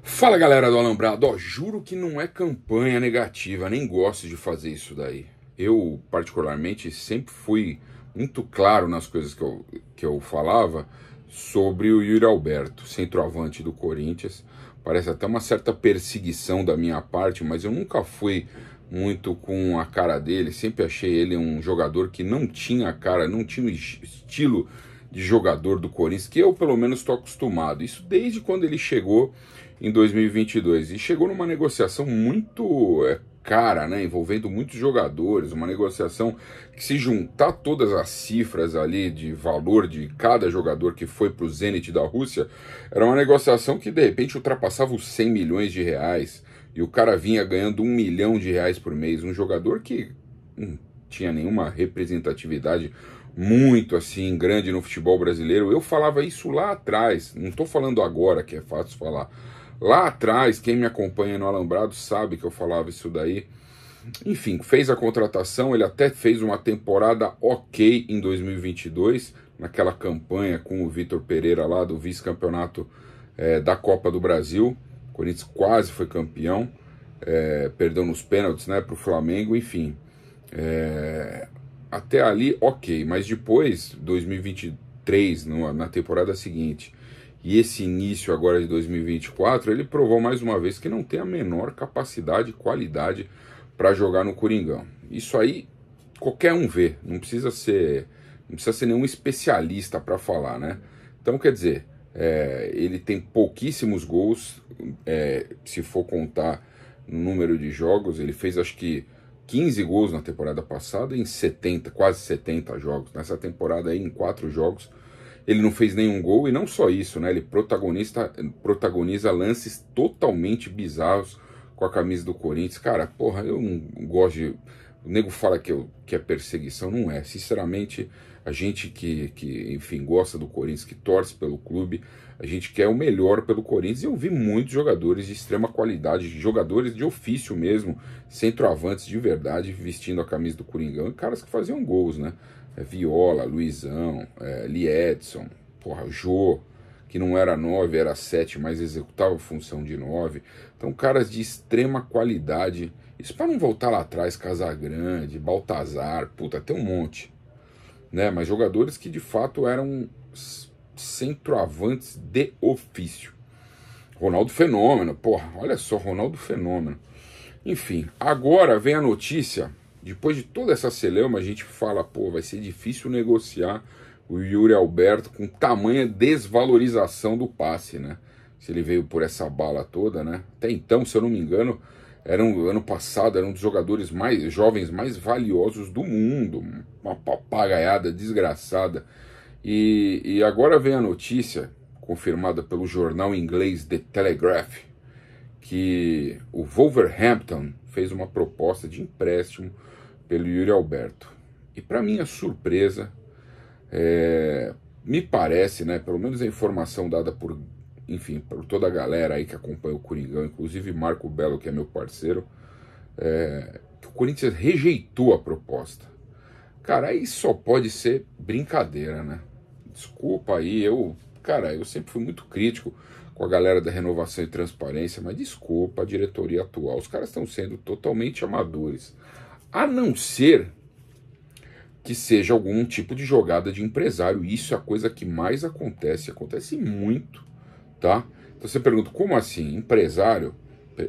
Fala galera do Alambrado, juro que não é campanha negativa, nem gosto de fazer isso daí. Eu, particularmente, sempre fui muito claro nas coisas que eu falava sobre o Yuri Alberto, centroavante do Corinthians. Parece até uma certa perseguição da minha parte, mas eu nunca fui muito com a cara dele. Sempre achei ele um jogador que não tinha cara, não tinha o estilo de jogador do Corinthians, que eu pelo menos estou acostumado. Isso desde quando ele chegou em 2022 e chegou numa negociação muito cara, né, envolvendo muitos jogadores, uma negociação que, se juntar todas as cifras ali de valor de cada jogador que foi para o Zenit da Rússia, era uma negociação que de repente ultrapassava os 100 milhões de reais e o cara vinha ganhando 1 milhão de reais por mês, um jogador que não tinha nenhuma representatividade muito assim grande no futebol brasileiro. Eu falava isso lá atrás, não estou falando agora, que é fácil falar. Lá atrás, quem me acompanha no Alambrado sabe que eu falava isso daí. Enfim, fez a contratação, ele até fez uma temporada ok em 2022, naquela campanha com o Vitor Pereira lá do vice-campeonato da Copa do Brasil. O Corinthians quase foi campeão, perdeu nos pênaltis, né, para o Flamengo, enfim. Até ali ok, mas depois, 2023, na temporada seguinte, e esse início agora de 2024, ele provou mais uma vez que não tem a menor capacidade e qualidade para jogar no Coringão. Isso aí qualquer um vê, não precisa ser nenhum especialista para falar, né? Então, quer dizer, ele tem pouquíssimos gols, se for contar no número de jogos. Ele fez acho que 15 gols na temporada passada em 70, quase 70 jogos. Nessa temporada aí, em 4 jogos, ele não fez nenhum gol, e não só isso, né? Ele protagoniza lances totalmente bizarros com a camisa do Corinthians. Cara, porra, eu não gosto de... O nego fala que é perseguição, não é. Sinceramente, a gente que enfim, gosta do Corinthians, que torce pelo clube, a gente quer o melhor pelo Corinthians. E eu vi muitos jogadores de extrema qualidade, jogadores de ofício mesmo, centroavantes de verdade, vestindo a camisa do Coringão, e caras que faziam gols, né? Viola, Luizão, Lee Edson, porra, Jô, que não era 9, era 7, mas executava a função de 9. Então, caras de extrema qualidade. Isso para não voltar lá atrás, Casagrande, Baltazar, puta, tem um monte, né? Mas jogadores que de fato eram centroavantes de ofício. Ronaldo Fenômeno, porra, olha só, Ronaldo Fenômeno. Enfim, agora vem a notícia. Depois de toda essa celeuma, a gente fala, pô, vai ser difícil negociar o Yuri Alberto com tamanha desvalorização do passe, né? Se ele veio por essa bala toda, né? Até então, se eu não me engano, ano passado, era um dos jogadores mais jovens, mais valiosos do mundo. Uma papagaiada desgraçada. E agora vem a notícia, confirmada pelo jornal inglês The Telegraph, que o Wolverhampton fez uma proposta de empréstimo pelo Yuri Alberto. E para minha surpresa, me parece, né, pelo menos a informação dada por, enfim, por toda a galera aí que acompanha o Coringão, inclusive Marco Belo, que é meu parceiro, que o Corinthians rejeitou a proposta. Cara, aí só pode ser brincadeira, né? Desculpa aí, eu sempre fui muito crítico com a galera da Renovação e Transparência, mas desculpa, a diretoria atual, os caras estão sendo totalmente amadores. A não ser que seja algum tipo de jogada de empresário. Isso é a coisa que mais acontece muito, tá? Então você pergunta, como assim? Empresário,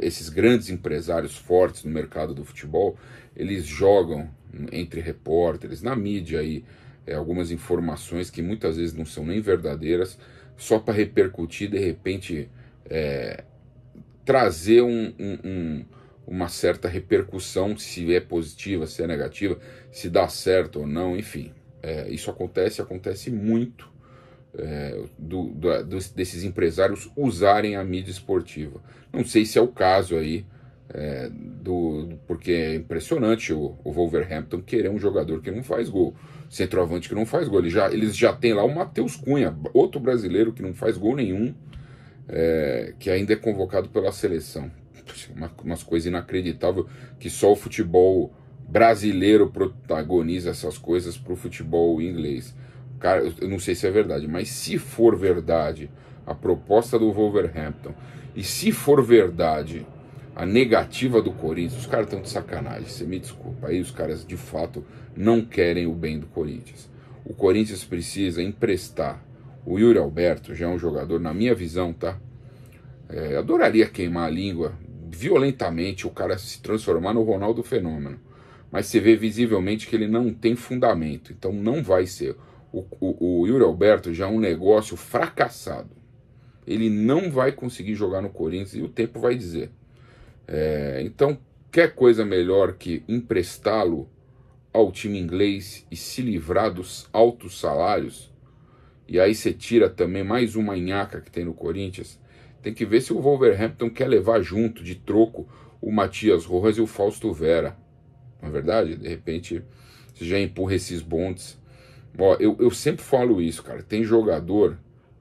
esses grandes empresários fortes no mercado do futebol, eles jogam entre repórteres, na mídia aí, algumas informações que muitas vezes não são nem verdadeiras, só para repercutir, de repente, trazer uma certa repercussão, se é positiva, se é negativa, se dá certo ou não, enfim. Isso acontece muito, desses empresários usarem a mídia esportiva. Não sei se é o caso aí, porque é impressionante o Wolverhampton querer um jogador que não faz gol, centroavante que não faz gol. Eles já têm lá o Matheus Cunha, outro brasileiro que não faz gol nenhum, que ainda é convocado pela seleção. Umas coisas inacreditáveis, que só o futebol brasileiro protagoniza essas coisas para o futebol inglês. Cara, eu não sei se é verdade, mas se for verdade a proposta do Wolverhampton, e se for verdade a negativa do Corinthians, os caras estão de sacanagem, você me desculpa, aí os caras de fato não querem o bem do Corinthians. O Corinthians precisa emprestar o Yuri Alberto, já é um jogador, na minha visão, tá? Adoraria queimar a língua violentamente, o cara se transformar no Ronaldo Fenômeno, mas você vê visivelmente que ele não tem fundamento, então não vai ser. O Yuri Alberto já é um negócio fracassado, ele não vai conseguir jogar no Corinthians e o tempo vai dizer. Então, quer coisa melhor que emprestá-lo ao time inglês e se livrar dos altos salários? E aí você tira também mais uma nhaca que tem no Corinthians. Tem que ver se o Wolverhampton quer levar junto de troco o Matias Rojas e o Fausto Vera. Não é verdade? De repente você já empurra esses bondes. Ó, eu sempre falo isso, cara. Tem jogador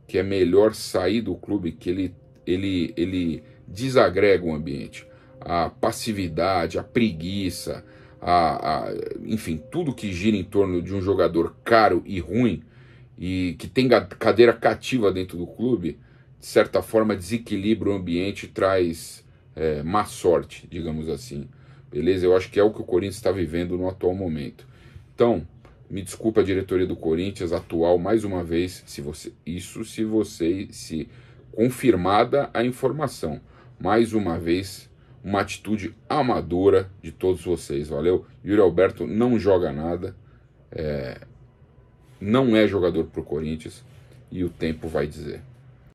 que é melhor sair do clube, que ele desagrega o ambiente. A passividade, a preguiça, enfim, tudo que gira em torno de um jogador caro e ruim e que tem cadeira cativa dentro do clube, de certa forma desequilibra o ambiente e traz má sorte, digamos assim. Beleza? Eu acho que é o que o Corinthians está vivendo no atual momento. Então, me desculpa a diretoria do Corinthians atual, mais uma vez, se confirmada a informação. Mais uma vez, uma atitude amadora de todos vocês, valeu? Yuri Alberto não joga nada, não é jogador pro Corinthians, e o tempo vai dizer.